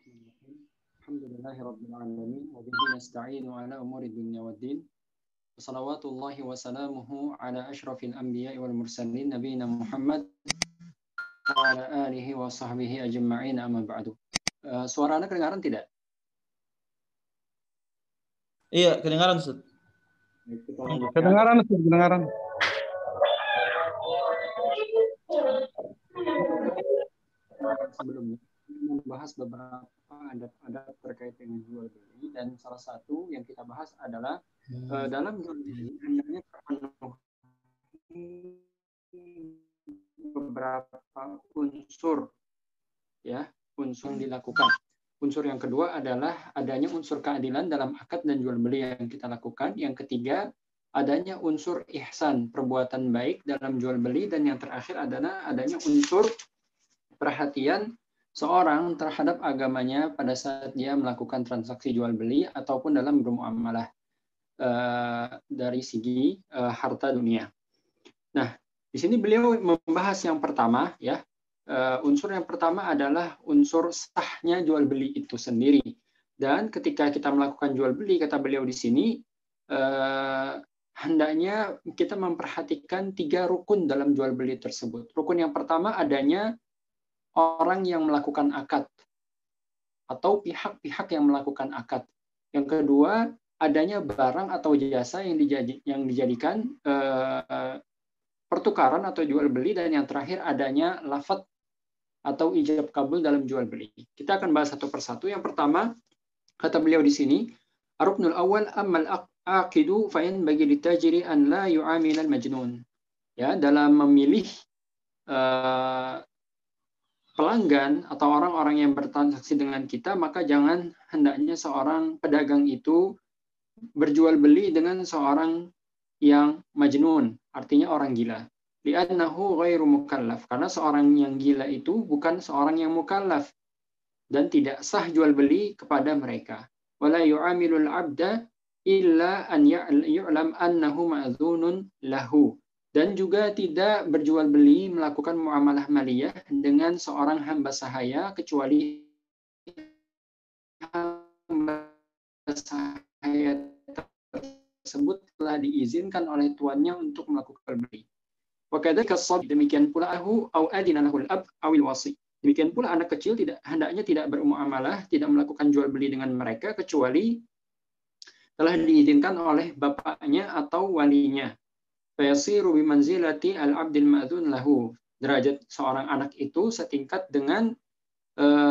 Bismillahirrahmanirrahim. Alhamdulillahirabbil alamin wa bihi nasta'inu ala umuri dunya waddin. Wassalawatullahi wa salamuhu ala asyrafil anbiya'i wal mursalin nabiyina Muhammad wa ala alihi wa sahbihi ajma'in amma ba'du. Suara Anda kedengaran tidak? Iya, kedengaran, Ustaz. Kedengaran, Ustaz, kedengaran. Sebelumnya membahas beberapa adat-adat terkait dengan jual beli, dan salah satu yang kita bahas adalah dalam jual beli hendaknya terpenuhi beberapa unsur, ya, unsur yang dilakukan. Unsur yang kedua adalah adanya unsur keadilan dalam akad dan jual beli yang kita lakukan. Yang ketiga, adanya unsur ihsan, perbuatan baik dalam jual beli, dan yang terakhir adalah adanya unsur perhatian seorang terhadap agamanya pada saat dia melakukan transaksi jual beli ataupun dalam bermuamalah dari segi harta dunia. Nah, di sini beliau membahas yang pertama, ya. Unsur yang pertama adalah unsur sahnya jual beli itu sendiri. Dan ketika kita melakukan jual beli, kata beliau di sini, hendaknya kita memperhatikan 3 rukun dalam jual beli tersebut. Rukun yang pertama adanya orang yang melakukan akad atau pihak-pihak yang melakukan akad. Yang kedua, adanya barang atau jasa yang dijadikan pertukaran atau jual beli, dan yang terakhir adanya lafadz atau ijab kabul dalam jual beli. Kita akan bahas satu persatu. Yang pertama, kata beliau di sini, ar-ruknul awwal ammal aqidu fa in bagi litajiri an la yu'amil al-majnun. Ya, dalam memilih pelanggan atau orang-orang yang bertransaksi dengan kita, maka hendaknya seorang pedagang itu berjual beli dengan seorang yang majnun, artinya orang gila. Li'annahu ghairu mukallaf, karena seorang yang gila itu bukan seorang yang mukallaf dan tidak sah jual beli kepada mereka. Wala yu'amilul 'abda illa an yu'lam annahu ma'dzunun lahu. Dan juga tidak berjual beli melakukan muamalah maliyah dengan seorang hamba sahaya kecuali hamba sahaya tersebut telah diizinkan oleh tuannya untuk melakukan beli. Wakadzalika as-sabi, demikian pula au adina lahul ab awil wasi. Demikian pula anak kecil hendaknya tidak bermuamalah, tidak melakukan jual beli dengan mereka kecuali telah diizinkan oleh bapaknya atau walinya. Fayasiru bimanzilati al-'abdil ma'dzun lahu. Derajat seorang anak itu setingkat dengan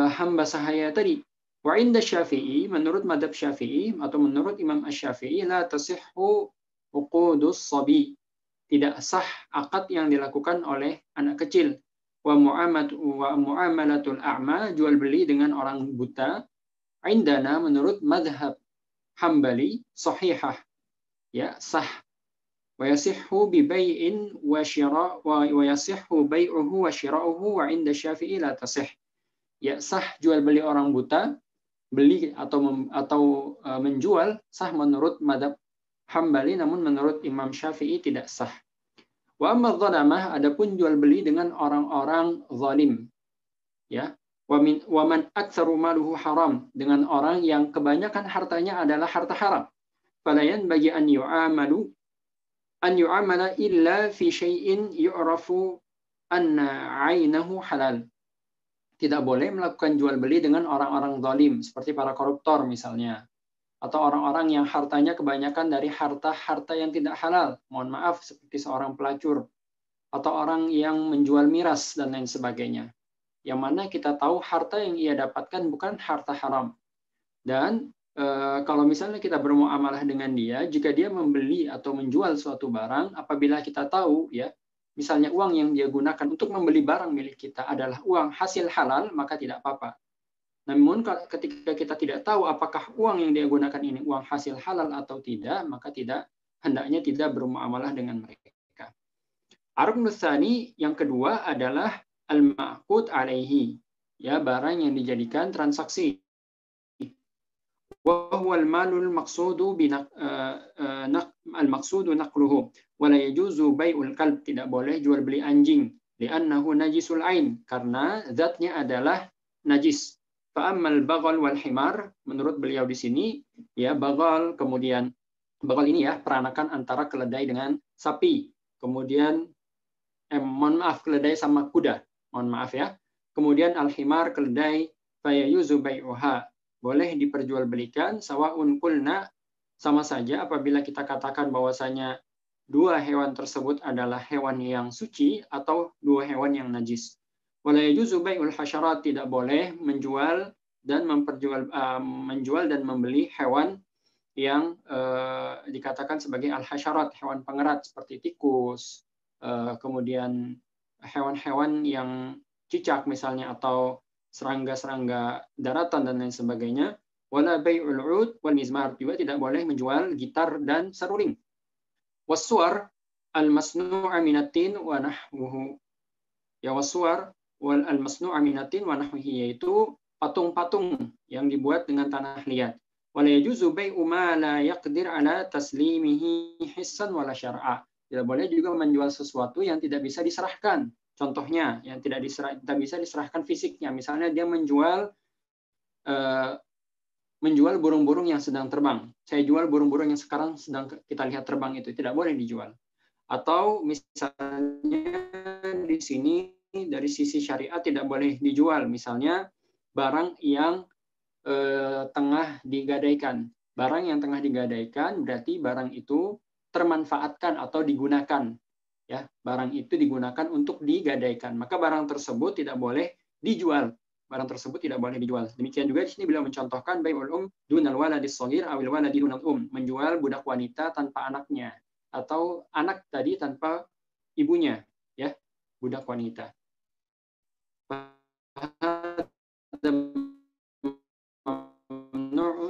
hamba sahaya tadi. Wa 'inda Syafi'i, menurut mazhab Syafi'i atau menurut Imam Asy-Syafi'i, la tasihhu uqudus sabi. Tidak sah akad yang dilakukan oleh anak kecil. Wa muamalatul a'ma, jual beli dengan orang buta. 'Indana, menurut mazhab Hambali, sahihah. Ya, sah. Wa yasihhu bi bai'in wa syira' wa yasihhu bai'uhu wa syira'uhu wa 'inda Syafi'i la tasih. Ya, sah jual beli orang buta, beli atau menjual sah menurut mazhab Hambali, namun menurut Imam Syafi'i tidak sah. Wa amma dhalamah, adapun jual beli dengan orang-orang zalim. Ya. Wa man aktsaru maluhu haram, dengan orang yang kebanyakan hartanya adalah harta haram. Falayan bagi an yu'amala illa fi syai'in yu'rafu anna 'ainahu halal. Tidak boleh melakukan jual beli dengan orang-orang zalim seperti para koruptor misalnya, atau orang-orang yang hartanya kebanyakan dari harta-harta yang tidak halal. Mohon maaf, seperti seorang pelacur atau orang yang menjual miras dan lain sebagainya. Yang mana kita tahu harta yang ia dapatkan bukan harta haram. Dan kalau misalnya kita bermuamalah dengan dia, jika dia membeli atau menjual suatu barang, apabila kita tahu, ya, misalnya uang yang dia gunakan untuk membeli barang milik kita adalah uang hasil halal, maka tidak apa-apa. Namun ketika kita tidak tahu apakah uang yang dia gunakan ini uang hasil halal atau tidak, maka hendaknya tidak bermuamalah dengan mereka. Ar-ruknul tsani, yang kedua adalah al-ma'qud alaihi, ya, barang yang dijadikan transaksi. Wa huwa al-malul maqsudu al-maqsudu naqluhu wa la yajuzu bai'ul kalb, tidak boleh jual beli anjing, li'annahu najisul ain, karena zatnya adalah najis. Fa'ammal baghal wal himar, menurut beliau di sini ya baghal, kemudian baghal ini ya peranakan antara keledai dengan sapi. Kemudian mohon maaf, keledai sama kuda. Mohon maaf ya. Kemudian al-himar, keledai, fayayuzu bai'uha, boleh diperjualbelikan, sawaun kulna, sama saja apabila kita katakan bahwasanya dua hewan tersebut adalah hewan yang suci atau dua hewan yang najis. Wala yajuzu bai'ul hasyarat, tidak boleh menjual dan menjual dan membeli hewan yang dikatakan sebagai al-hasyarat, hewan pengerat seperti tikus, kemudian hewan-hewan yang cicak misalnya, atau serangga-serangga daratan dan lain sebagainya. Wala bai'ul 'ud wal mizmar, juga tidak boleh menjual gitar dan seruling. Wassuar al-masnu'a minatin wa nahwuhu. Ya, wassuar wal al-masnu'a minatin wa nahwihi, yaitu patung-patung yang dibuat dengan tanah liat. Wala yajuzu bai'u ma la yaqdir ala taslimihi hissan wala syar'a. Tidak boleh juga menjual sesuatu yang tidak bisa diserahkan. Contohnya, yang tidak bisa diserahkan fisiknya. Misalnya dia menjual burung-burung yang sedang terbang. Saya jual burung-burung yang sekarang sedang kita lihat terbang, itu tidak boleh dijual. Atau misalnya di sini dari sisi syariat tidak boleh dijual. Misalnya barang yang tengah digadaikan. Barang yang tengah digadaikan berarti barang itu termanfaatkan atau digunakan. Ya, barang itu digunakan untuk digadaikan. Maka barang tersebut tidak boleh dijual. Barang tersebut tidak boleh dijual. Demikian juga di sini beliau mencontohkan bai'ul dunal waladis shaghir awil waladi dunal menjual budak wanita tanpa anaknya, atau anak tadi tanpa ibunya, ya, budak wanita.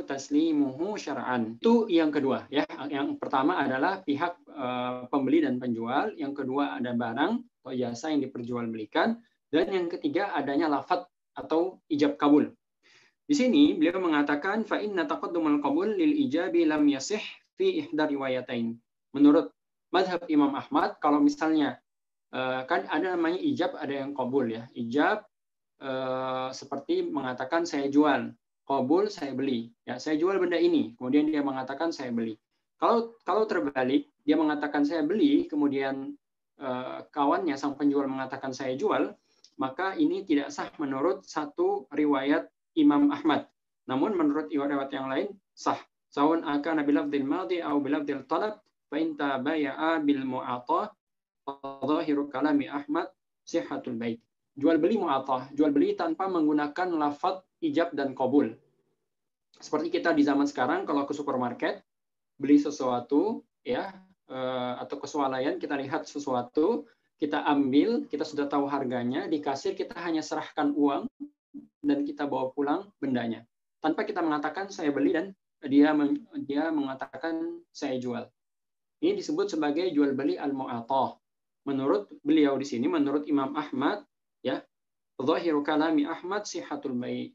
Taslimuhu syar'an. Itu yang kedua, ya. Yang pertama adalah pihak pembeli dan penjual, yang kedua ada barang atau jasa yang diperjualbelikan, dan yang ketiga adanya lafadz atau ijab kabul. Di sini beliau mengatakan fa inna taqaddumul qabul lil ijabi lam yasih fi ihda riwayatain. Menurut mazhab Imam Ahmad, kalau misalnya kan ada namanya ijab, ada yang qabul, ya. Ijab seperti mengatakan saya jual, qabul saya beli. Ya, saya jual benda ini, kemudian dia mengatakan saya beli. Kalau terbalik, dia mengatakan saya beli, kemudian kawannya sang penjual mengatakan saya jual, maka ini tidak sah menurut satu riwayat Imam Ahmad. Namun menurut riwayat yang lain sah. Sawan akana bilafdil madhi au bilafdil talab fa in tabaya'a bil mu'athah zahiru kalami Ahmad sihhatul bait. Jual beli mu'athah, jual beli tanpa menggunakan lafaz ijab dan qabul. Seperti kita di zaman sekarang kalau ke supermarket beli sesuatu, ya, atau ke swalayan kita lihat sesuatu, kita ambil, kita sudah tahu harganya, di kasir kita hanya serahkan uang dan kita bawa pulang bendanya tanpa kita mengatakan saya beli dan dia mengatakan saya jual. Ini disebut sebagai jual beli al-mu'athah. Menurut beliau di sini, menurut Imam Ahmad, ya, zahiru kalami Ahmad sihhatul bai'.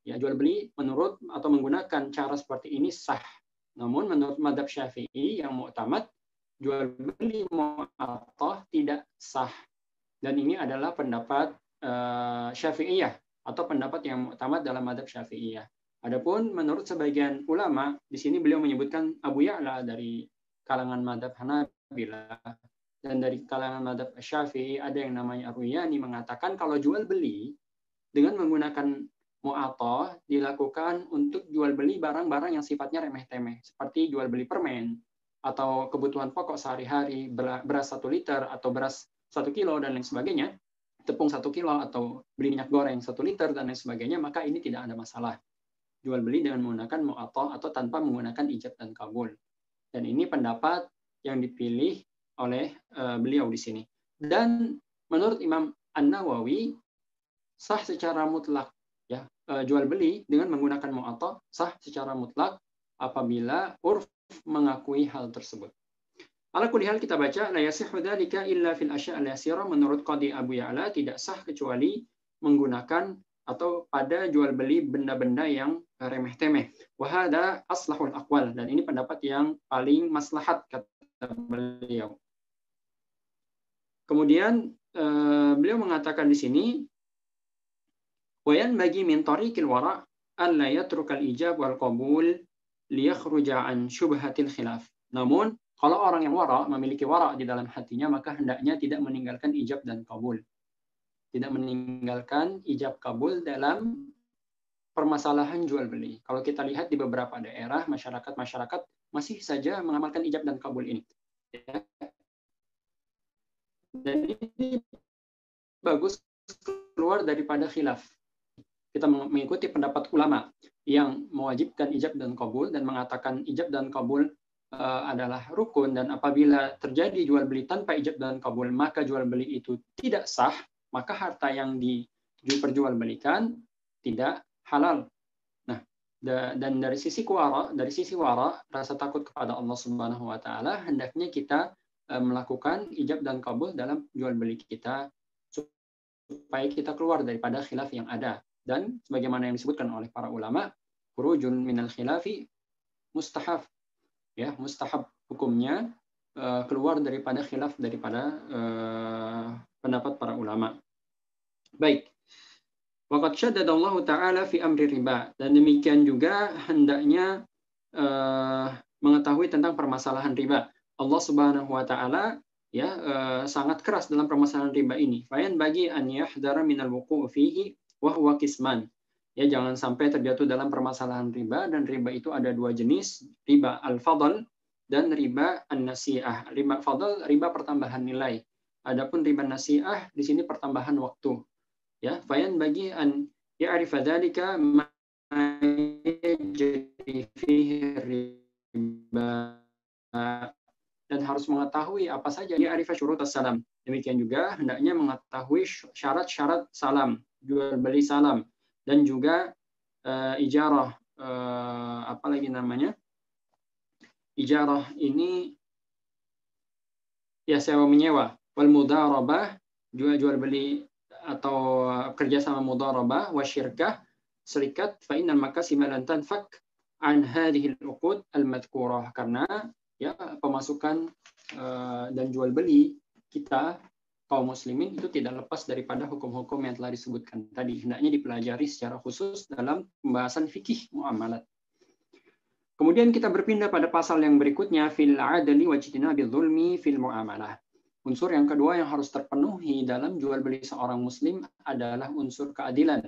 Ya, jual beli menurut atau menggunakan cara seperti ini sah. Namun menurut mazhab Syafi'i yang mu'tamad, jual beli mu'athah tidak sah. Dan ini adalah pendapat Syafi'iyah atau pendapat yang mu'tamad dalam mazhab Syafi'iyah. Adapun menurut sebagian ulama, di sini beliau menyebutkan Abu Ya'la dari kalangan mazhab Hanabilah, dan dari kalangan mazhab Syafi'i ada yang namanya Ar-Ruyani mengatakan kalau jual beli dengan menggunakan mu'athah dilakukan untuk jual beli barang-barang yang sifatnya remeh-temeh, seperti jual beli permen atau kebutuhan pokok sehari-hari, beras 1 liter atau beras 1 kilo dan lain sebagainya, tepung 1 kilo atau beli minyak goreng 1 liter dan lain sebagainya, maka ini tidak ada masalah. Jual beli dengan menggunakan mu'athah atau tanpa menggunakan ijab dan kabul. Dan ini pendapat yang dipilih oleh beliau di sini. Dan menurut Imam An-Nawawi sah secara mutlak, ya, jual beli dengan menggunakan mu'athah sah secara mutlak apabila urf mengakui hal tersebut. Ala kulli hal kita baca la yasihhu dzalika illa fil asya' al-yasira, menurut Qadhi Abu Ya'la tidak sah kecuali menggunakan atau pada jual beli benda-benda yang remeh-temeh. Wa hadza aslahul aqwal, dan ini pendapat yang paling maslahat kata beliau. Kemudian beliau mengatakan di sini Wayan bagi min tariqil wara' an la yatrukal ijab wal qabul liyakhruja an syubhatil khilaf. Namun kalau orang yang wara, memiliki wara di dalam hatinya, maka hendaknya tidak meninggalkan ijab dan kabul. Tidak meninggalkan ijab kabul dalam permasalahan jual beli. Kalau kita lihat di beberapa daerah, masyarakat masih saja mengamalkan ijab dan kabul ini. Dan ini bagus keluar daripada khilaf. Kita mengikuti pendapat ulama yang mewajibkan ijab dan kabul dan mengatakan ijab dan kabul adalah rukun, dan apabila terjadi jual beli tanpa ijab dan kabul maka jual beli itu tidak sah, maka harta yang diperjualbelikan tidak halal. Nah, dan dari sisi wara, rasa takut kepada Allah Subhanahu wa taala, hendaknya kita melakukan ijab dan kabul dalam jual beli kita supaya kita keluar daripada khilaf yang ada. Dan sebagaimana yang disebutkan oleh para ulama, khurujun minal khilafi mustahab. Ya, mustahab hukumnya keluar daripada khilaf, daripada pendapat para ulama. Baik. Waqad syaddadallahu ta'ala fi amri riba. Dan demikian juga hendaknya mengetahui tentang permasalahan riba. Allah Subhanahu wa taala sangat keras dalam permasalahan riba ini. Fayan bagi an yahdara minal wuqu'u fihi wa huwa qisman. Ya, jangan sampai terjatuh dalam permasalahan riba, dan riba itu ada dua jenis, riba al-fadl dan riba an-nasi'ah. Riba fadl, riba pertambahan nilai. Adapun riba nasi'ah di sini pertambahan waktu. Ya, fayan bagi an ya'rifa dzalika ma yajri fihi riba, dan harus mengetahui apa saja ya'rifa syurutus salam. Demikian juga hendaknya mengetahui syarat-syarat salam, jual beli salam, dan juga ijarah, apa lagi namanya? Ijarah ini ya sewa menyewa, wal mudarabah, jual beli atau kerjasama mudarabah, wasyirkah, serikat, fa innal makasima lan tanfak an hadhihi al-uqud al-madhkurah, karena ya pemasukan dan jual beli kita kaum muslimin itu tidak lepas daripada hukum-hukum yang telah disebutkan tadi. Hendaknya dipelajari secara khusus dalam pembahasan fikih muamalat. Kemudian kita berpindah pada pasal yang berikutnya, fil adli wajtinabi dzulmi fil muamalah. Unsur yang kedua yang harus terpenuhi dalam jual beli seorang muslim adalah unsur keadilan.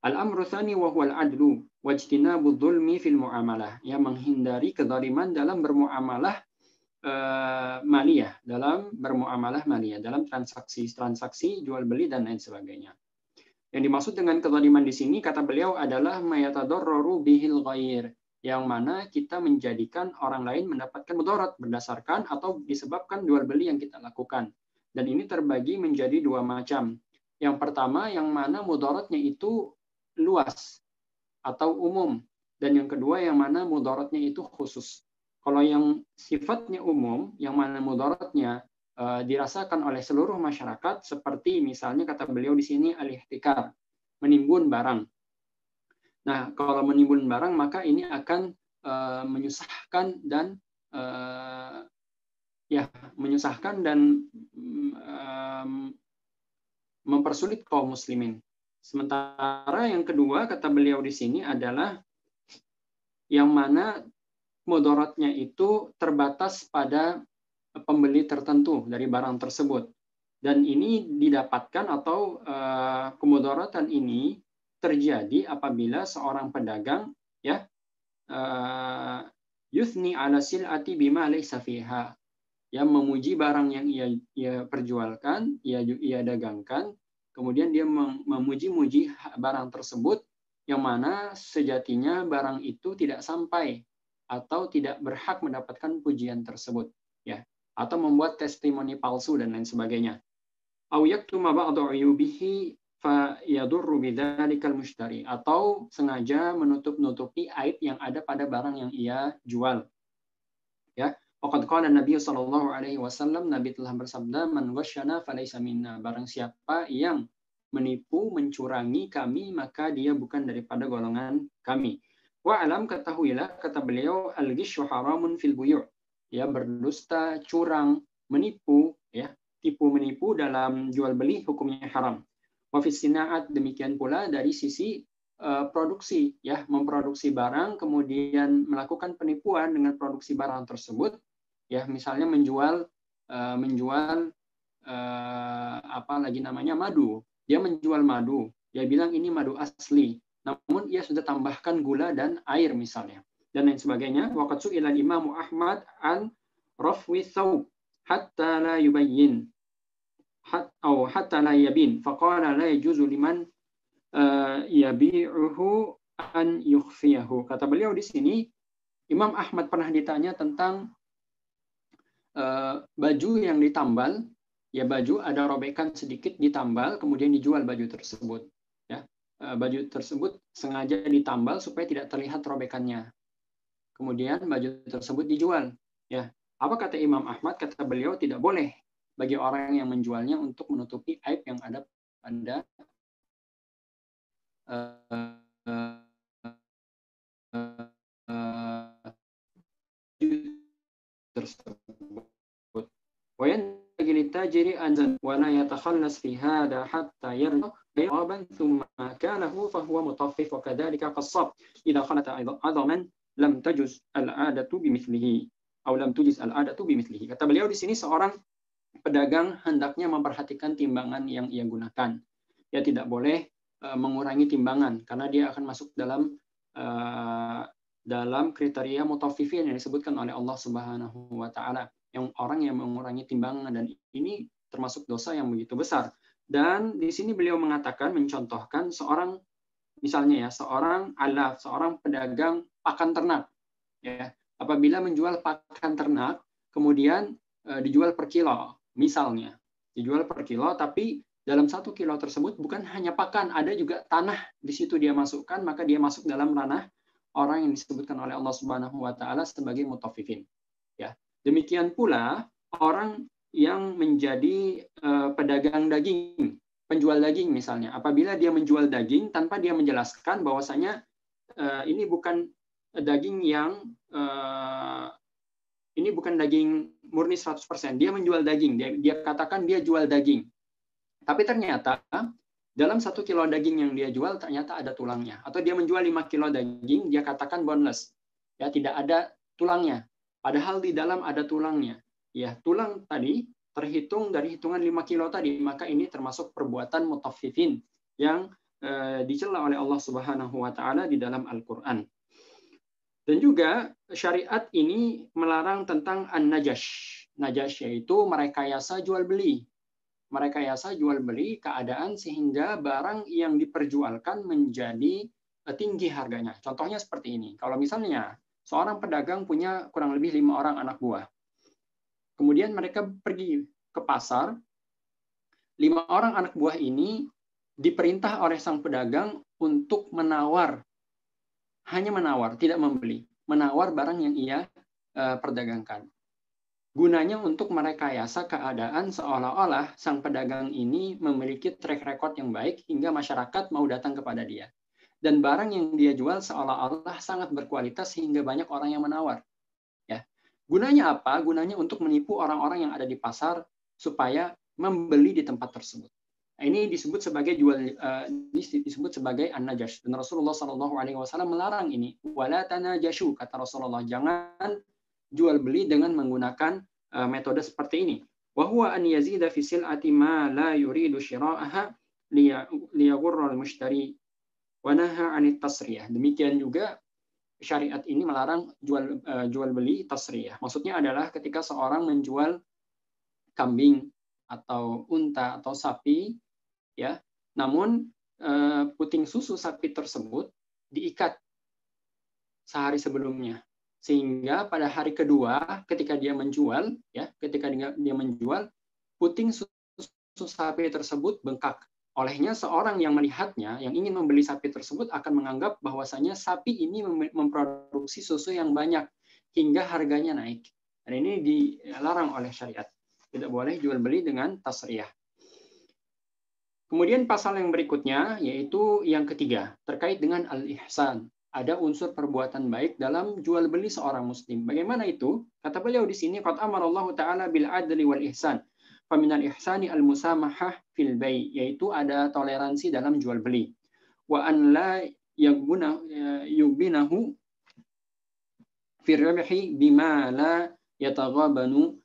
Al-amru tsani wa huwa al-adlu wajtinabu dzulmi fil muamalah, yang menghindari kezaliman dalam bermuamalah maliyah, dalam transaksi jual beli dan lain sebagainya. Yang dimaksud dengan kezaliman di sini, kata beliau, adalah mayatadarraru bihil ghair, yang mana kita menjadikan orang lain mendapatkan mudarat berdasarkan atau disebabkan jual beli yang kita lakukan. Dan ini terbagi menjadi dua macam. Yang pertama, yang mana mudaratnya itu luas atau umum, dan yang kedua yang mana mudaratnya itu khusus. Kalau yang sifatnya umum, yang mana mudaratnya dirasakan oleh seluruh masyarakat, seperti misalnya kata beliau di sini al-ihtikar, menimbun barang. Nah, kalau menimbun barang maka ini akan menyusahkan dan mempersulit kaum muslimin. Sementara yang kedua kata beliau di sini adalah yang mana mudaratnya itu terbatas pada pembeli tertentu dari barang tersebut, dan ini didapatkan atau kemudaratan ini terjadi apabila seorang pedagang yuthni ala sil'ati bima laysa fiha, yang memuji barang yang ia perjualkan, ia dagangkan, kemudian dia memuji-muji barang tersebut yang mana sejatinya barang itu tidak sampai atau tidak berhak mendapatkan pujian tersebut, ya, atau membuat testimoni palsu dan lain sebagainya. Au yaktuma ba'dhu uyubihi fa yadurru bidzalikal mushtari, atau sengaja menutup-nutupi aib yang ada pada barang yang ia jual. Ya, waqad qala Nabi sallallahu alaihi wasallam, Nabi telah bersabda, man ghasyana falaysa minna, barang siapa yang menipu, mencurangi kami, maka dia bukan daripada golongan kami. Wa alam, ketahuilah, kata beliau, al-ghisyu haramun fil buyu', ya, berdusta, curang, menipu, ya, tipu menipu dalam jual beli hukumnya haram. Wa fis sina'at, demikian pula dari sisi produksi, ya, memproduksi barang kemudian melakukan penipuan dengan produksi barang tersebut, ya, misalnya menjual apa lagi namanya, madu. Dia menjual madu, dia bilang ini madu asli, namun ia sudah tambahkan gula dan air misalnya, dan lain sebagainya. Waqad su'ila Imam Ahmad an rafwi thawb hatta la yubayyin hatta la yabin faqala la yajuzu liman yabi'uhu an yukhfiyahu. Kata beliau di sini, Imam Ahmad pernah ditanya tentang baju yang ditambal, ya, baju ada robekan sedikit ditambal kemudian dijual baju tersebut, ya. Baju tersebut sengaja ditambal supaya tidak terlihat robekannya, kemudian baju tersebut dijual, ya. Apa kata Imam Ahmad? Kata beliau, tidak boleh bagi orang yang menjualnya untuk menutupi aib yang ada pada tersebut. Wayan litajiri anzan wala yatakhallas fi hada hatta yarda yaban thumma kanahu fa huwa mutaffif wa kadzalika qassab idza khalata adaman lam tajuz al-'adatu bimithlihi atau lam tujiz al-'adatu bimithlihi. Kata beliau di sini, seorang pedagang hendaknya memperhatikan timbangan yang ia gunakan. Ya, tidak boleh mengurangi timbangan karena dia akan masuk dalam kriteria mutaffifin yang disebutkan oleh Allah Subhanahu wa taala, yang orang yang mengurangi timbangan, dan ini termasuk dosa yang begitu besar. Dan di sini beliau mengatakan, mencontohkan seorang, misalnya ya, seorang alaf, seorang pedagang pakan ternak, ya, apabila menjual pakan ternak kemudian dijual per kilo, misalnya dijual per kilo, tapi dalam 1 kilo tersebut bukan hanya pakan, ada juga tanah di situ dia masukkan, maka dia masuk dalam ranah orang yang disebutkan oleh Allah Subhanahu wa taala sebagai mutaffifin. Ya. Demikian pula orang yang menjadi pedagang daging, penjual daging misalnya, apabila dia menjual daging tanpa dia menjelaskan bahwasanya ini bukan daging yang ini bukan daging murni 100%, dia menjual daging, dia katakan dia jual daging. Tapi ternyata dalam 1 kilo daging yang dia jual ternyata ada tulangnya. Atau dia menjual 5 kilo daging, dia katakan boneless, ya, tidak ada tulangnya. Padahal di dalam ada tulangnya. Ya, tulang tadi terhitung dari hitungan 5 kilo tadi, maka ini termasuk perbuatan mutaffifin yang dicela oleh Allah Subhanahu wa taala di dalam Al-Qur'an. Dan juga syariat ini melarang tentang an-najash. Najash yaitu merekayasa jual beli. Merekayasa jual beli keadaan sehingga barang yang diperjualkan menjadi tinggi harganya. Contohnya seperti ini. Kalau misalnya seorang pedagang punya kurang lebih 5 orang anak buah. Kemudian mereka pergi ke pasar. 5 orang anak buah ini diperintah oleh sang pedagang untuk menawar. Hanya menawar, tidak membeli. Menawar barang yang ia perdagangkan. Gunanya untuk merekayasa keadaan seolah-olah sang pedagang ini memiliki track record yang baik hingga masyarakat mau datang kepada dia. Dan barang yang dia jual seolah-olah sangat berkualitas sehingga banyak orang yang menawar. Ya. Gunanya apa? Gunanya untuk menipu orang-orang yang ada di pasar supaya membeli di tempat tersebut. Nah, ini disebut sebagai disebut sebagai an-najash. Dan Rasulullah SAW melarang ini. Wala tanajashu, kata Rasulullah, jangan jual beli dengan menggunakan metode seperti ini. Wa huwa an yazida fi sil'ati ma la yuridu shira'aha liyaghurra al-mushtari wa naha 'anit tasriyah. Demikian juga syariat ini melarang jual beli tasriyah. Maksudnya adalah ketika seorang menjual kambing atau unta atau sapi, ya, namun puting susu sapi tersebut diikat sehari sebelumnya. Sehingga pada hari kedua ketika dia menjual, ya, puting susu sapi tersebut bengkak. Olehnya seorang yang melihatnya, yang ingin membeli sapi tersebut akan menganggap bahwasanya sapi ini memproduksi susu yang banyak hingga harganya naik. Dan ini dilarang oleh syariat. Tidak boleh jual beli dengan tasriyah. Kemudian pasal yang berikutnya yaitu yang ketiga, terkait dengan al-ihsan. Ada unsur perbuatan baik dalam jual beli seorang muslim. Bagaimana itu? Kata beliau di sini, qad amarallahu ta'ala bil adli wal ihsan. faminal ihsani al-musamahah fil bai', yaitu ada toleransi dalam jual beli. Wa an la yubinahu fi ribhi bima la yataghabanu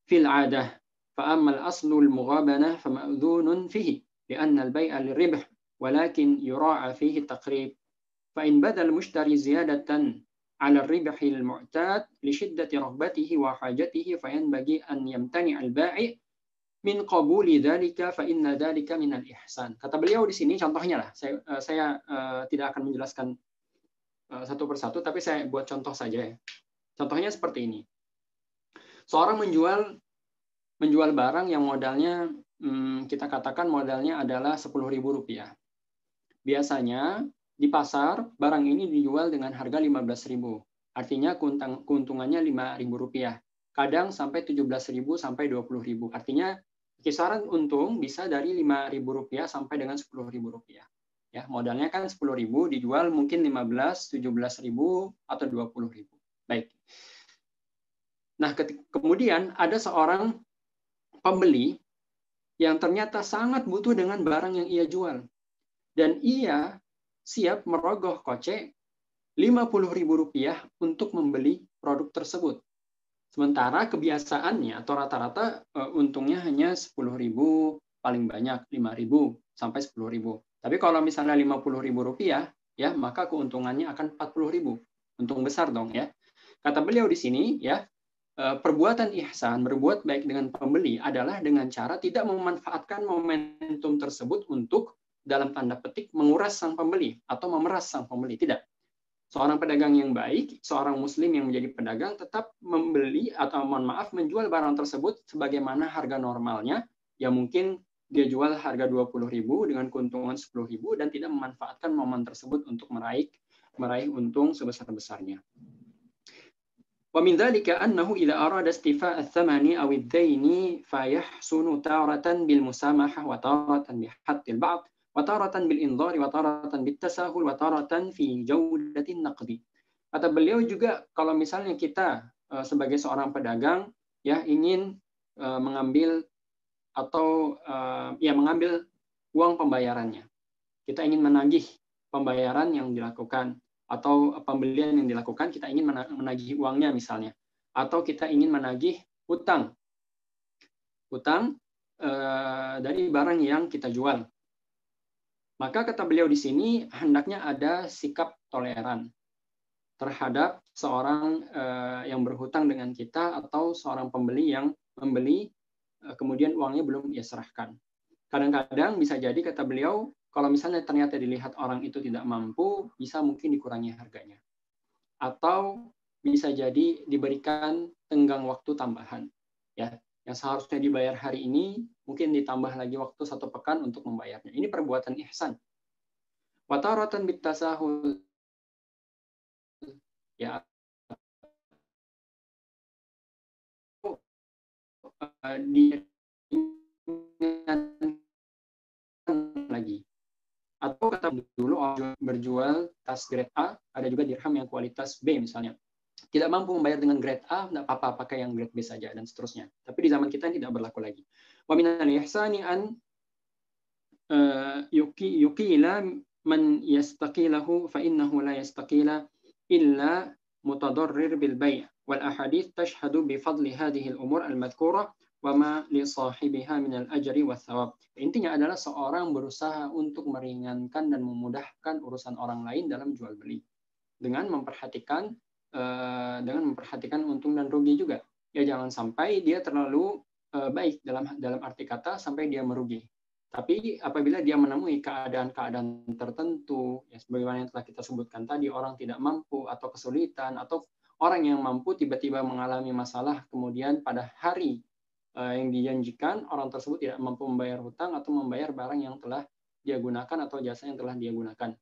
fil 'adah. Fa amma al-aslu al-mughabanah fa ma'dhunun fihi li'anna al-bai'a liribh walakin yura'a fihi at-taqrib. Fa in bada al-mushtari ziyadatan 'ala ar-ribh al-mu'tad li shiddati raghbatihi wa hajatihi fa yanbaghi an yamtani' al-bai' min qabuli dzalika fa inna dzalika minal ihsan. Kata beliau di sini contohnya lah. Saya tidak akan menjelaskan satu persatu, tapi saya buat contoh saja ya. Contohnya seperti ini. Seorang menjual barang yang modalnya kita katakan modalnya adalah Rp10.000. Biasanya di pasar barang ini dijual dengan harga Rp15.000. Artinya keuntungannya Rp5.000. Kadang sampai Rp17.000 sampai Rp20.000. Artinya kisaran untung bisa dari Rp5.000 sampai dengan Rp10.000. Ya, modalnya kan Rp10.000 dijual mungkin 15, 17.000 atau 20.000. Baik. Nah, kemudian ada seorang pembeli yang ternyata sangat butuh dengan barang yang ia jual. Dan ia siap merogoh kocek Rp50.000 untuk membeli produk tersebut. Sementara kebiasaannya atau rata-rata untungnya hanya Rp10.000, paling banyak Rp5.000 sampai Rp10.000. Tapi kalau misalnya Rp50.000 ya, maka keuntungannya akan Rp40.000. Untung besar dong ya. Kata beliau di sini ya, perbuatan ihsan, berbuat baik dengan pembeli adalah dengan cara tidak memanfaatkan momentum tersebut untuk dalam tanda petik menguras sang pembeli atau memeras sang pembeli. Tidak. Seorang pedagang yang baik, seorang muslim yang menjadi pedagang tetap membeli atau menjual barang tersebut sebagaimana harga normalnya, ya mungkin dia jual harga Rp20.000 dengan keuntungan Rp10.000 dan tidak memanfaatkan momen tersebut untuk meraih untung sebesar-besarnya. Wa min dzalika annahu idza arada istifa' ats-tsamani aw ad-daini fayahsunu taratan bil musamahah wa taratan bi hattil ba'd wataratan bil inzari wataratan bit tasahul wataratan fi jaudatin naqdi. Kata beliau juga kalau misalnya kita sebagai seorang pedagang ya ingin mengambil atau mengambil uang pembayarannya. Kita ingin menagih pembayaran yang dilakukan atau pembelian yang dilakukan, kita ingin menagih uangnya misalnya, atau kita ingin menagih utang dari barang yang kita jual. Maka kata beliau di sini hendaknya ada sikap toleran terhadap seorang yang berhutang dengan kita atau seorang pembeli yang membeli kemudian uangnya belum ia serahkan. Kadang-kadang bisa jadi kata beliau kalau misalnya ternyata dilihat orang itu tidak mampu, bisa mungkin dikurangi harganya. Atau bisa jadi diberikan tenggang waktu tambahan. Ya, yang seharusnya dibayar hari ini mungkin ditambah lagi waktu 1 pekan untuk membayarnya. Ini perbuatan ihsan. Wataratan bitasahul, ya, lagi. Atau kata dulu berjual tas grade A, ada juga dirham yang kualitas B misalnya. Tidak mampu membayar dengan grade A, tidak apa-apa, pakai yang grade B saja, dan seterusnya. Tapi di zaman kita tidak berlaku lagi. Wa minal ihsani an yuqila man yastaqilahu fa innahu la yastaqila illa mutadarrir bil bai' wal ahadits tashhadu bi fadli hadhihi al umur al madhkurah wa ma li sahibiha min al ajri was thawab. Intinya adalah seorang berusaha untuk meringankan dan memudahkan urusan orang lain dalam jual beli dengan memperhatikan untung dan rugi juga. Ya jangan sampai dia terlalu baik dalam arti kata sampai dia merugi. Tapi apabila dia menemui keadaan-keadaan tertentu, ya sebagaimana yang telah kita sebutkan tadi, orang tidak mampu atau kesulitan, atau orang yang mampu tiba-tiba mengalami masalah, kemudian pada hari yang dijanjikan, orang tersebut tidak mampu membayar hutang atau membayar barang yang telah dia gunakan atau jasa yang telah dia gunakan.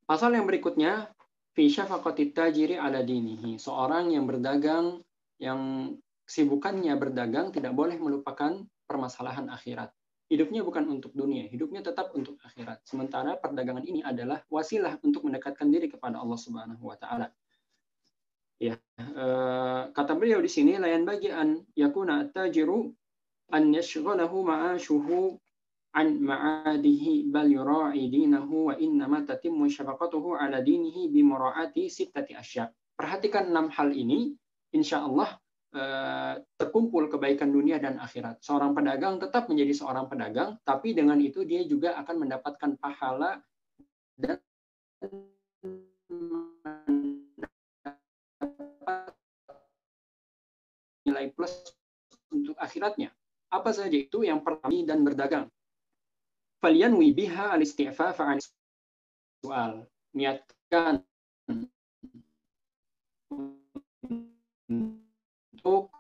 Pasal yang berikutnya, fi syafaqati tajiri ala dinihi. Seorang yang berdagang, yang kesibukannya berdagang, tidak boleh melupakan permasalahan akhirat. Hidupnya bukan untuk dunia, hidupnya tetap untuk akhirat. Sementara perdagangan ini adalah wasilah untuk mendekatkan diri kepada Allah Subhanahu wa taala. Ya, kata beliau di sini layan bagi an yakuna tajiru an yashghalahu ma'ashuhu an ma'adihi bal yura'i dinahu wa innama tatimmu syafaqatuhu ala dinihi bi mura'ati sittati asya. Perhatikan 6 hal ini, insya Allah terkumpul kebaikan dunia dan akhirat. Seorang pedagang tetap menjadi seorang pedagang, tapi dengan itu dia juga akan mendapatkan pahala dan nilai plus untuk akhiratnya. Apa saja itu? Yang pertama, dan berdagang. Falyanwi biha al-isti'faf 'an soal. Niatkan untuk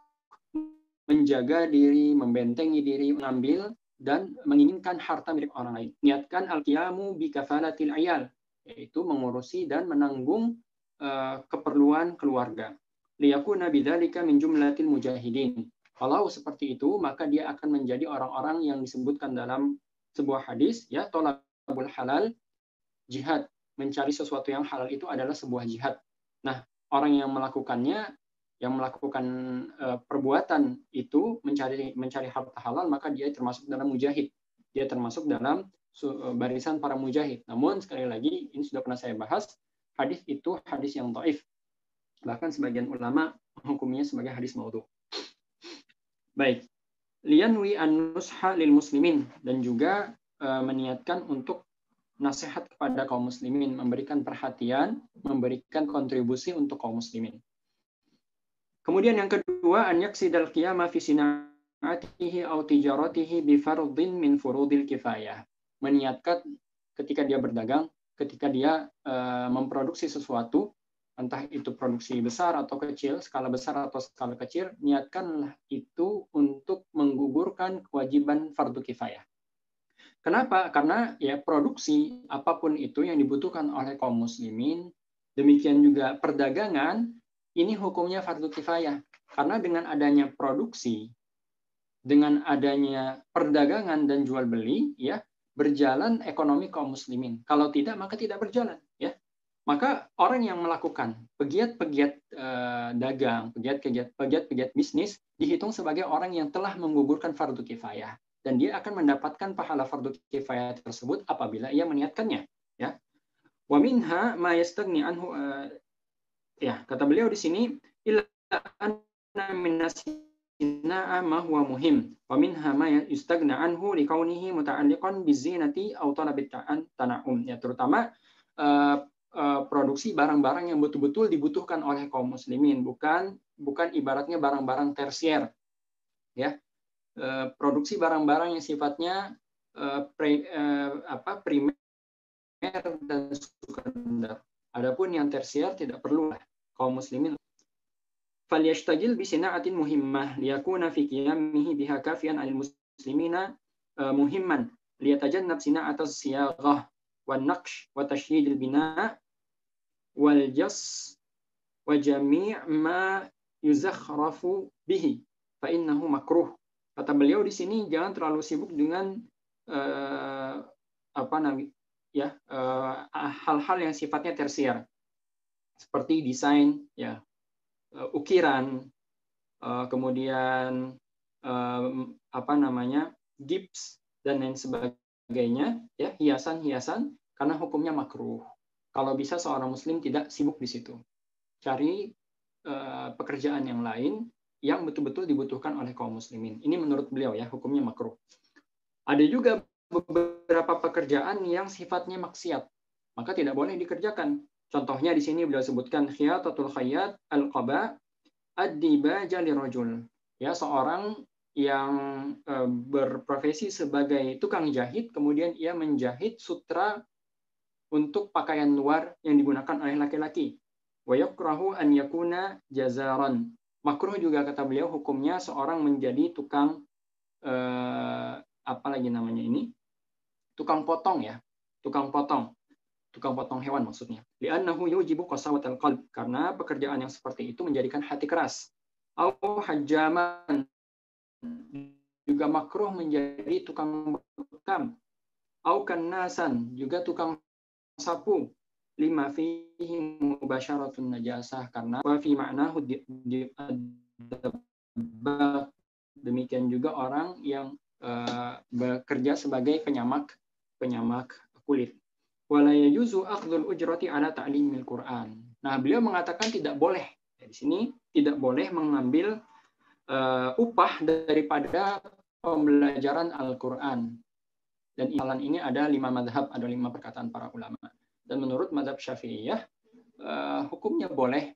menjaga diri, membentengi diri, mengambil dan menginginkan harta milik orang lain. Niatkan al-qiyamu bi kafalatil ayal, yaitu mengurusi dan menanggung keperluan keluarga. Liyakuna bidzalika min jumlatil mujahidin. Kalau seperti itu, maka dia akan menjadi orang-orang yang disebutkan dalam sebuah hadis, ya, thalabul halal jihad. Mencari sesuatu yang halal itu adalah sebuah jihad. Nah, orang yang melakukannya, yang melakukan perbuatan itu mencari harta halal, maka dia termasuk dalam mujahid. Dia termasuk dalam barisan para mujahid. Namun sekali lagi, ini sudah pernah saya bahas, hadis itu hadis yang dhaif. Bahkan sebagian ulama hukumnya sebagai hadis maudhu. Baik, liyanwi an-nusha lil muslimin, dan juga meniatkan untuk nasihat kepada kaum muslimin, memberikan perhatian, memberikan kontribusi untuk kaum muslimin. Kemudian yang kedua, an yaksidal qiyama fi sina'atihi aw tijaratihi bi fardhin min furudil kifayah. Meniatkan ketika dia berdagang, ketika dia memproduksi sesuatu, entah itu produksi besar atau kecil, skala besar atau skala kecil, niatkanlah itu untuk menggugurkan kewajiban fardu kifayah. Kenapa? Karena ya produksi apapun itu yang dibutuhkan oleh kaum muslimin, demikian juga perdagangan, ini hukumnya fardu kifayah. Karena dengan adanya produksi, dengan adanya perdagangan dan jual beli, ya, berjalan ekonomi kaum muslimin. Kalau tidak, maka tidak berjalan, ya. Maka orang yang melakukan pegiat-pegiat dagang, pegiat-pegiat bisnis dihitung sebagai orang yang telah menggugurkan fardu kifayah, dan dia akan mendapatkan pahala fardu kifayah tersebut apabila ia meniatkannya. Ya, wa minha ma yastaghni anhu. Ya, kata beliau di sini, illa anna min nasina'a ma huwa muhim, wa minha ma yastaghna anhu likaunihi muta'alliqan bizinati aw talabit tana'um. Ya, terutama produksi barang-barang yang betul-betul dibutuhkan oleh kaum muslimin, bukan ibaratnya barang-barang tersier, ya. Produksi barang-barang yang sifatnya primer dan sekunder. Adapun yang tersier tidak perlu kaum muslimin. Falyashtagil bi sina'atin muhimmah liyakuna fi qiyamihi biha kafiyan 'alal muslimina muhimman liyatajannab sina'atas siyaghah wan naqsh wa tashyidil bina' wal jas wa jami' ma yuzakhrafu bihi fa innahu makruh. Kata beliau di sini, jangan terlalu sibuk dengan hal-hal yang sifatnya tersier, seperti desain, ya, ukiran, kemudian gips dan lain sebagainya, ya, hiasan-hiasan, karena hukumnya makruh. Kalau bisa seorang muslim tidak sibuk di situ. Cari pekerjaan yang lain yang betul-betul dibutuhkan oleh kaum muslimin. Ini menurut beliau, ya, hukumnya makruh. Ada juga beberapa pekerjaan yang sifatnya maksiat, maka tidak boleh dikerjakan. Contohnya di sini beliau sebutkan khiyatatul khayyat al-qaba ad-dibaja lirajul. Ya, seorang yang berprofesi sebagai tukang jahit, kemudian ia menjahit sutra untuk pakaian luar yang digunakan oleh laki-laki. Wa yakrahu an yakuna jazaran. Makruh juga kata beliau hukumnya seorang menjadi tukang tukang potong, ya, tukang potong hewan maksudnya. Li'annahu yujibu qasawatal qalb, karena pekerjaan yang seperti itu menjadikan hati keras. Au hajjaman, juga makruh menjadi tukang bekam. Au kannasan, juga tukang sapu. Lima fihi mubasyaratun najasah, karena wa fi ma'nahu demikian juga orang yang bekerja sebagai penyamak kulit. Wala yajuzu akhdhul ujrati ala ta'limil Qur'an. Nah, beliau mengatakan tidak boleh. Di sini tidak boleh mengambil upah daripada pembelajaran Al-Qur'an. Dan ini ada 5 madhab, ada 5 perkataan para ulama. Dan menurut madhab Syafi'iyah, hukumnya boleh.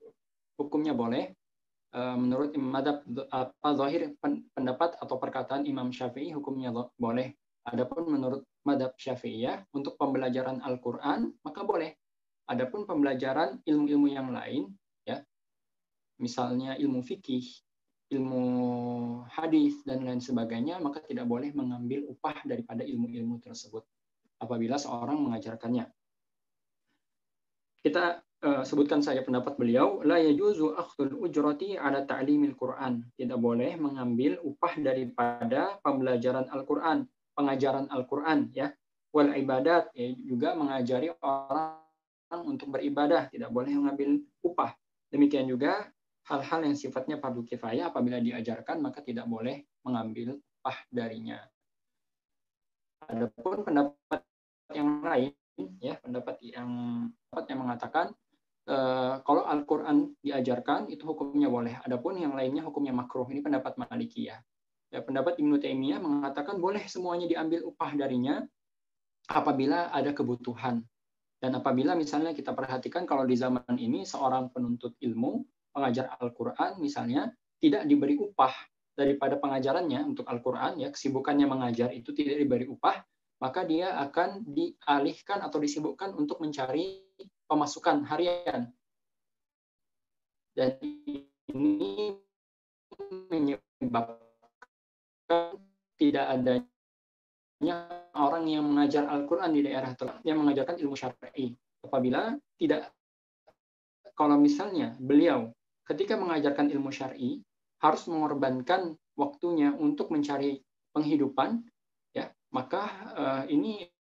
Menurut madhab zahir, pendapat atau perkataan Imam Syafi'i, hukumnya boleh. Adapun menurut madhab Syafi'iyah, untuk pembelajaran Al-Quran, maka boleh. Adapun pembelajaran ilmu-ilmu yang lain, ya, misalnya ilmu fikih, ilmu hadis, dan lain sebagainya, maka tidak boleh mengambil upah daripada ilmu-ilmu tersebut apabila seorang mengajarkannya. Kita sebutkan saja pendapat beliau, la yajuzu akhdhul ujrati ala ta'limil Qur'an. Tidak boleh mengambil upah daripada pembelajaran Al-Qur'an, pengajaran Al-Qur'an, ya. Wal ibadat, ya, juga mengajari orang untuk beribadah, tidak boleh mengambil upah. Demikian juga hal-hal yang sifatnya fardu kifayah, apabila diajarkan maka tidak boleh mengambil upah darinya. Adapun pendapat yang lain, ya, pendapat yang mengatakan kalau Al-Quran diajarkan itu hukumnya boleh. Adapun yang lainnya hukumnya makruh. Ini pendapat Malikiyah. Ya, pendapat Ibnu Taimiyah mengatakan boleh semuanya diambil upah darinya apabila ada kebutuhan. Dan apabila misalnya kita perhatikan kalau di zaman ini seorang penuntut ilmu, pengajar Al-Quran misalnya, tidak diberi upah daripada pengajarannya untuk Al-Quran, ya, kesibukannya mengajar itu tidak diberi upah, maka dia akan dialihkan atau disibukkan untuk mencari pemasukan harian. Dan ini menyebabkan tidak adanya orang yang mengajar Al-Quran di daerah yang mengajarkan ilmu syar'i. Apabila tidak, kalau misalnya beliau ketika mengajarkan ilmu syar'i harus mengorbankan waktunya untuk mencari penghidupan, ya, maka ini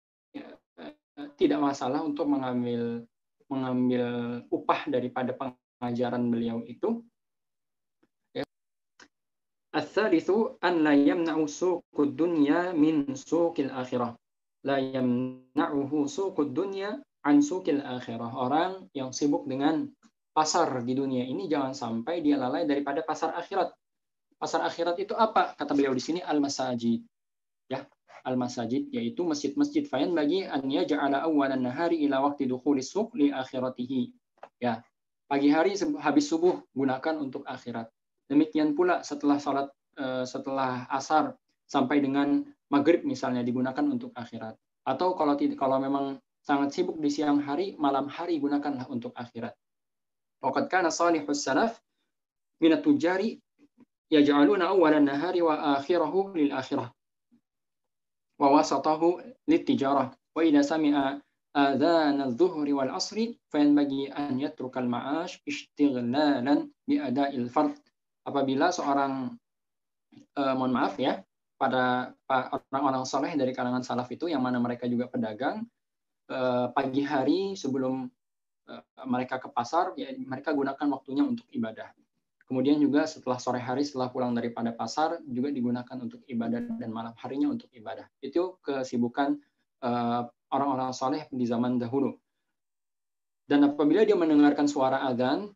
tidak masalah untuk mengambil upah daripada pengajaran beliau itu. Ats-tsalitsu an la yamna'u suqud dunya min suqil akhirah. La yamna'uhu suqud dunya an suqil akhirah. Orang yang sibuk dengan pasar di dunia ini jangan sampai dia lalai daripada pasar akhirat. Pasar akhirat itu apa? Kata beliau di sini al-masajid. Ya, al-masajid yaitu masjid-masjid. Fayan bagi an yaj'ala awwalan nahari ila waqti dukhulis suq li akhiratihi. Ya, pagi hari habis subuh gunakan untuk akhirat. Demikian pula setelah setelah asar sampai dengan maghrib misalnya digunakan untuk akhirat. Atau kalau memang sangat sibuk di siang hari, malam hari gunakanlah untuk akhirat. Waqad kana salihus salaf min at-tujari yaj'aluna awwalan nahari wa akhirahu lil akhirah wa wasatahu lit tijarah wa idza sami'a adzan adh-dhuhri wal 'ashri fayanbaghi an yatruka al-ma'ash istighlalan bi ada'il fard. Apabila seorang mohon maaf ya, pada orang-orang saleh dari kalangan salaf itu yang mana mereka juga pedagang, pagi hari sebelum mereka ke pasar, ya, mereka gunakan waktunya untuk ibadah. Kemudian juga setelah sore hari, setelah pulang daripada pasar, juga digunakan untuk ibadah, dan malam harinya untuk ibadah. Itu kesibukan orang-orang saleh di zaman dahulu. Dan apabila dia mendengarkan suara adzan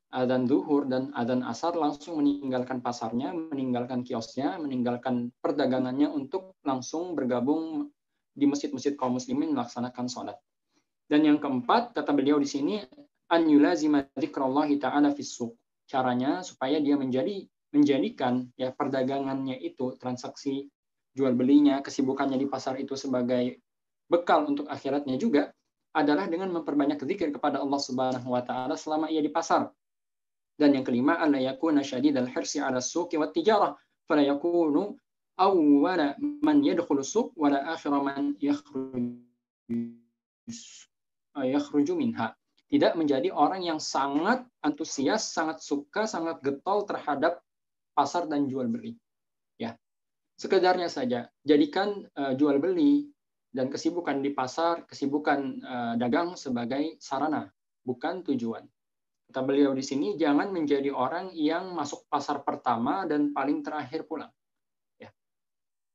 zuhur dan adzan asar, langsung meninggalkan pasarnya, meninggalkan kiosnya, meninggalkan perdagangannya untuk langsung bergabung di masjid-masjid kaum muslimin melaksanakan sholat. Dan yang keempat, kata beliau di sini, an yulazima dzikrallahi ta'ala fis suq. Caranya supaya dia menjadikan ya perdagangannya itu, transaksi jual belinya, kesibukannya di pasar itu sebagai bekal untuk akhiratnya juga, adalah dengan memperbanyak zikir kepada Allah Subhanahu wa taala selama ia di pasar. Dan yang kelima, alla yakuna syadidal hirsi 'ala as-suqi wat tijarah, fala yakunu awwala man yadkhulu as-suq wa la akhira man yakhruju minha. Tidak menjadi orang yang sangat antusias, sangat suka, sangat getol terhadap pasar dan jual beli. Ya. Sekedarnya saja, jadikan jual beli dan kesibukan di pasar, kesibukan dagang sebagai sarana, bukan tujuan. Kata beliau di sini, jangan menjadi orang yang masuk pasar pertama dan paling terakhir pulang. Ya.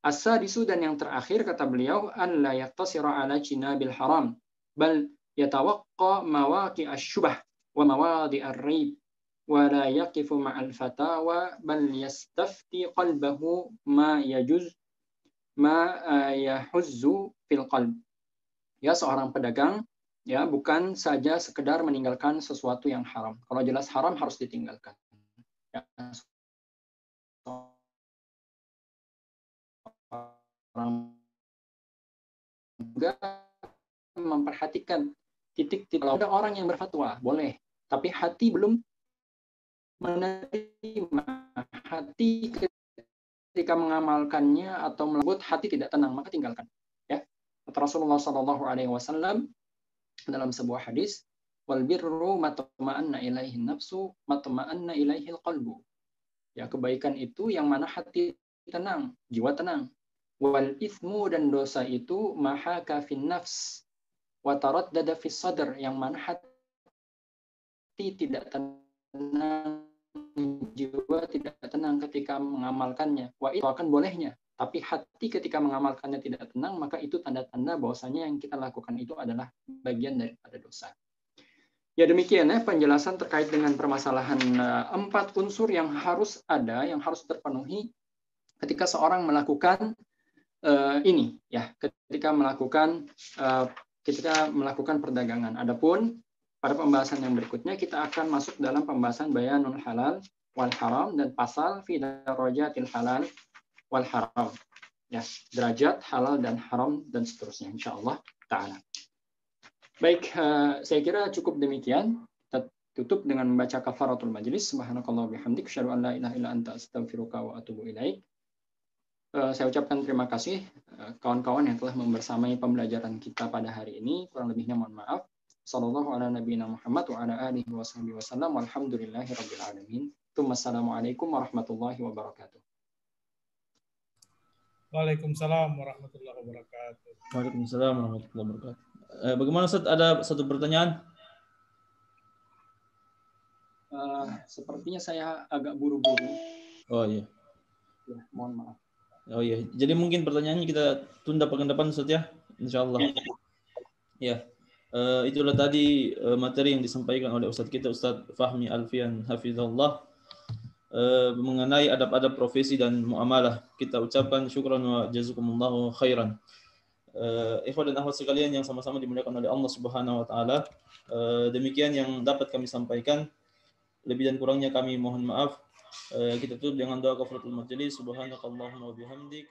As-sadisu, dan yang terakhir kata beliau, an la yaqtasira ala jinabil haram bal yatawaqqa mawaqi asy-syubah wa mawadi ar-raib wa la yaqifu ma'al fatawa bal yastafti qalbahu ma yajuz ma yahuzzu fil qalb. Ya, seorang pedagang ya bukan saja sekedar meninggalkan sesuatu yang haram. Kalau jelas haram harus ditinggalkan. Ya, orang juga memperhatikan titik-titik. Kalau ada orang yang berfatwa, boleh. Tapi hati belum menerima. Hati ketika mengamalkannya atau melebut, hati tidak tenang, maka tinggalkan. Ya, kata Rasulullah SAW dalam sebuah hadis, wal birru matma'anna ilaihi nafsu matma'anna ilaihi qalbu. Ya, kebaikan itu yang mana hati tenang, jiwa tenang. Wal ithmu, dan dosa itu maha kafin nafs wa taraddada fis sadr, yang mana hati tidak tenang, jiwa tidak tenang ketika mengamalkannya. Wa itu akan bolehnya, tapi hati ketika mengamalkannya tidak tenang, maka itu tanda-tanda bahwasanya yang kita lakukan itu adalah bagian daripada dosa. Ya, demikian ya penjelasan terkait dengan permasalahan 4 unsur yang harus ada, yang harus terpenuhi ketika seorang melakukan ini ya, ketika melakukan perdagangan. Adapun pada pembahasan yang berikutnya kita akan masuk dalam pembahasan bayanul halal wal haram dan pasal fi darajatil halal wal haram. Ya, derajat halal dan haram dan seterusnya insyaallah taala. Baik, saya kira cukup demikian. Kita tutup dengan membaca kafaratul majlis. Subhanakallah bihamdik, asyhadu an la ilaha illa anta astaghfiruka wa atubu ilaik. Saya ucapkan terima kasih kawan-kawan yang telah membersamai pembelajaran kita pada hari ini. Kurang lebihnya mohon maaf. Sallallahu ala nabiyina Muhammad wa ala alihi wa sahbihi wasallam. Walhamdulillahi rabbil alamin. Wassalamualaikum warahmatullahi wabarakatuh. Waalaikumsalam warahmatullahi wabarakatuh. Waalaikumsalam warahmatullahi wabarakatuh. Bagaimana Ustaz? Ada satu pertanyaan? Sepertinya saya agak buru-buru. Oh iya. Ya, mohon maaf. Oh iya. Jadi mungkin pertanyaannya kita tunda pekan depan Ustaz ya, insyaallah. Ya. Itulah tadi materi yang disampaikan oleh Ustaz kita, Ustaz Fahmi Alfian Hafizahullah, mengenai adab-adab profesi dan muamalah. Kita ucapkan syukran wa jazakumullahu khairan. Ikhwan dan akhwat sekalian yang sama-sama dimuliakan oleh Allah Subhanahu wa taala. Demikian yang dapat kami sampaikan. Lebih dan kurangnya kami mohon maaf. Kita tutup dengan doa kafaratul majlis. Subhanakallahumma wa bihamdik